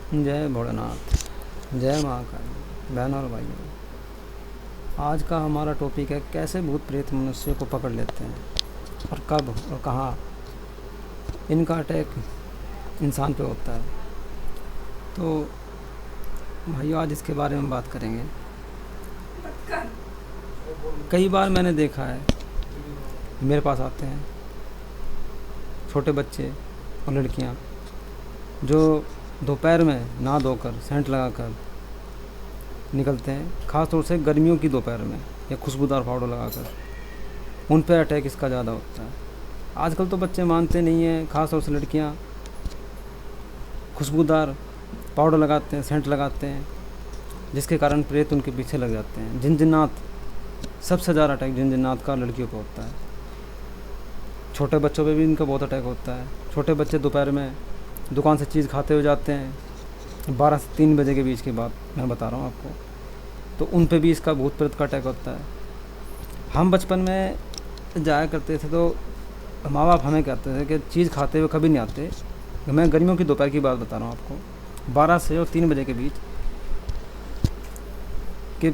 जय भोलेनाथ। जय महाकाल। बहनों और भाइयों, आज का हमारा टॉपिक है कैसे भूत प्रेत मनुष्य को पकड़ लेते हैं और कब और कहाँ इनका अटैक इंसान पे होता है। तो भाइयों, आज इसके बारे में बात करेंगे। कई बार मैंने देखा है, मेरे पास आते हैं छोटे बच्चे और लड़कियां जो दोपहर में नहा धोकर सेंट लगाकर निकलते हैं, ख़ास तौर से गर्मियों की दोपहर में, या खुशबूदार पाउडर लगाकर। उन पर अटैक इसका ज़्यादा होता है। आजकल तो बच्चे मानते नहीं हैं, ख़ास तौर से लड़कियां खुशबूदार पाउडर लगाते हैं, सेंट लगाते हैं, जिसके कारण प्रेत उनके पीछे लग जाते हैं। जिनजिनात, सबसे ज़्यादा अटैक जिनजिनात का लड़कियों पर होता है। छोटे बच्चों पे भी इनका बहुत अटैक होता है। छोटे बच्चे दोपहर में दुकान से चीज़ खाते हुए जाते हैं, 12 से 3 बजे के बीच की बात मैं बता रहा हूँ आपको, तो उन पे भी इसका भूत प्रेत का अटैक होता है। हम बचपन में जाया करते थे तो माँ बाप हमें कहते थे कि चीज़ खाते हुए कभी नहीं आते। मैं गर्मियों की दोपहर की बात बता रहा हूँ आपको, 12 से और 3 बजे के बीच, कि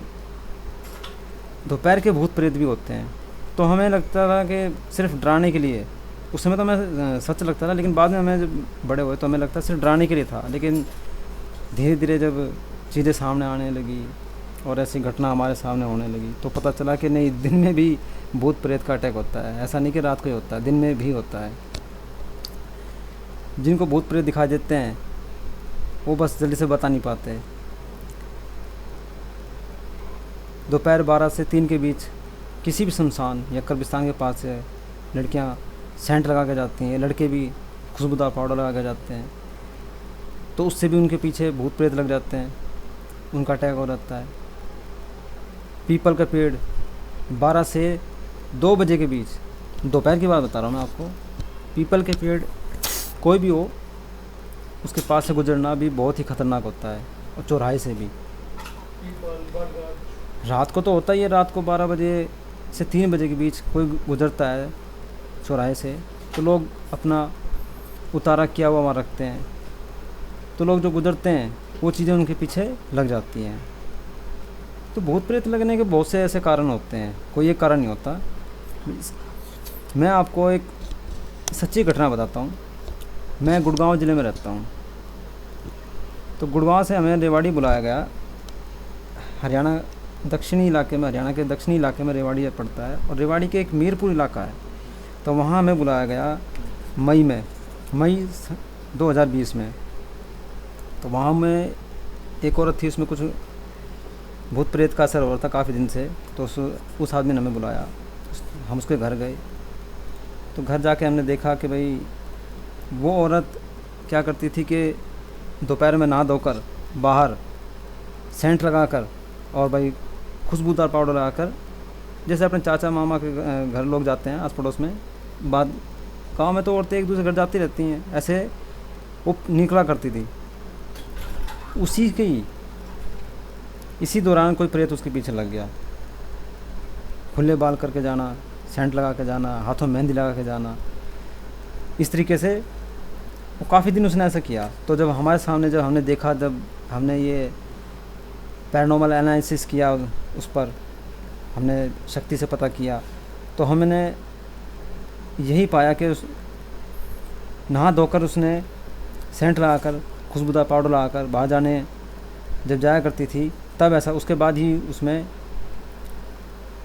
दोपहर के भूत प्रेत भी होते हैं। तो हमें लगता था कि सिर्फ डराने के लिए, उस समय तो हमें सच लगता था, लेकिन बाद में हमें जब बड़े हुए तो हमें लगता सिर्फ डराने के लिए था। लेकिन धीरे धीरे जब चीज़ें सामने आने लगी और ऐसी घटना हमारे सामने होने लगी तो पता चला कि नहीं, दिन में भी भूत प्रेत का अटैक होता है। ऐसा नहीं कि रात को ही होता है, दिन में भी होता है। जिनको भूत प्रेत दिखाई देते हैं वो बस जल्दी से बता नहीं पाते। दोपहर 12 से 3 के बीच किसी भी शमशान या कब्रिस्तान के पास से लड़कियां सेंट लगा के जाती हैं, लड़के भी खुशबूदार पाउडर लगा के जाते हैं, तो उससे भी उनके पीछे भूत प्रेत लग जाते हैं, उनका अटैक हो जाता है। पीपल का पेड़ 12 से 2 बजे के बीच, दोपहर की बात बता रहा हूँ मैं आपको, पीपल के पेड़ कोई भी हो उसके पास से गुजरना भी बहुत ही ख़तरनाक होता है, और चौराहे से भी। रात को तो होता ही है, रात को 12 बजे से 3 बजे के बीच कोई गुजरता है चौराहे से तो लोग अपना उतारा किया हुआ वहाँ रखते हैं, तो लोग जो गुजरते हैं वो चीज़ें उनके पीछे लग जाती हैं। तो भूत प्रेत लगने के बहुत से ऐसे कारण होते हैं, कोई एक कारण नहीं होता। मैं आपको एक सच्ची घटना बताता हूँ। मैं गुड़गांव ज़िले में रहता हूँ, तो गुड़गांव से हमें रेवाड़ी बुलाया गया। हरियाणा दक्षिणी इलाके में, हरियाणा के दक्षिणी इलाके में रेवाड़ी पड़ता है, और रेवाड़ी के एक मीरपुर इलाका है, तो वहाँ हमें बुलाया गया मई 2020 में। तो वहाँ में एक औरत थी, उसमें कुछ भूत प्रेत का असर हो रहा था काफ़ी दिन से, तो उस आदमी ने हमें बुलाया। हम उसके घर गए, तो घर जाके हमने देखा कि भाई वो औरत क्या करती थी कि दोपहर में नहा धोकर बाहर सेंट लगाकर और भाई खुशबूदार पाउडर लगाकर, जैसे अपने चाचा मामा के घर लोग जाते हैं आस पड़ोस में, बाद गांव में तो औरतें एक दूसरे घर जाती रहती हैं, ऐसे वो निकला करती थी। इसी दौरान कोई प्रेत उसके पीछे लग गया। खुले बाल करके जाना, सेंट लगा के जाना, हाथों में मेहंदी लगा के जाना, इस तरीके से वो काफ़ी दिन उसने ऐसा किया। तो जब हमारे सामने, जब हमने देखा, जब हमने ये पैरानॉर्मल एनालिसिस किया, उस पर हमने शक्ति से पता किया, तो हमने यही पाया कि नहा धोकर उसने सेंट लगाकर, खुशबूदार पाउडर लगाकर बाहर जाने जब जाया करती थी, तब ऐसा, उसके बाद ही उसमें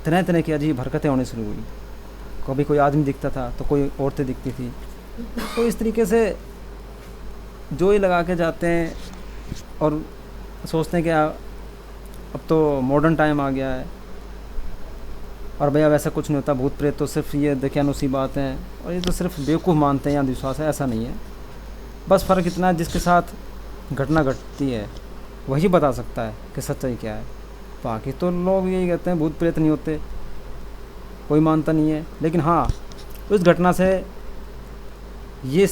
तरह तरह की अजीब हरकतें होनी शुरू हुई। कभी कोई आदमी दिखता था तो कोई औरतें दिखती थी। तो इस तरीके से जो ही लगा के जाते हैं और सोचते हैं कि अब तो मॉडर्न टाइम आ गया है और भैया वैसा कुछ नहीं होता, भूत प्रेत तो सिर्फ ये दकियानुसी बात है, और ये तो सिर्फ बेवकूफ़ मानते हैं या विश्वास है, ऐसा नहीं है। बस फ़र्क इतना है, जिसके साथ घटना घटती है वही बता सकता है कि सच्चाई क्या है। बाकी तो लोग यही कहते हैं भूत प्रेत नहीं होते, कोई मानता नहीं है। लेकिन हाँ, उस घटना से ये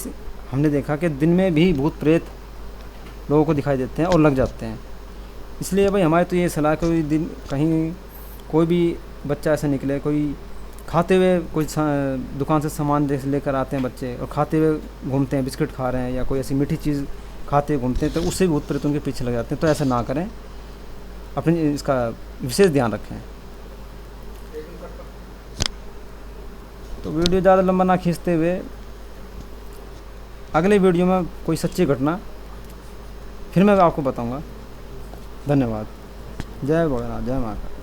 हमने देखा कि दिन में भी भूत प्रेत लोगों को दिखाई देते हैं और लग जाते हैं। इसलिए भाई हमारी तो ये सलाह, कोई दिन कहीं कोई भी बच्चा ऐसे निकले, कोई खाते हुए, कोई दुकान से सामान जैसे लेकर आते हैं बच्चे और खाते हुए घूमते हैं, बिस्किट खा रहे हैं या कोई ऐसी मीठी चीज़ खाते घूमते हैं, तो उससे भी भूत प्रेत उनके पीछे लग जाते हैं। तो ऐसा ना करें, अपनी इसका विशेष ध्यान रखें। तो वीडियो ज़्यादा लंबा ना खींचते हुए अगले वीडियो में कोई सच्ची घटना फिर मैं आपको बताऊंगा। धन्यवाद। जय भोलेनाथ, जय महाकाल।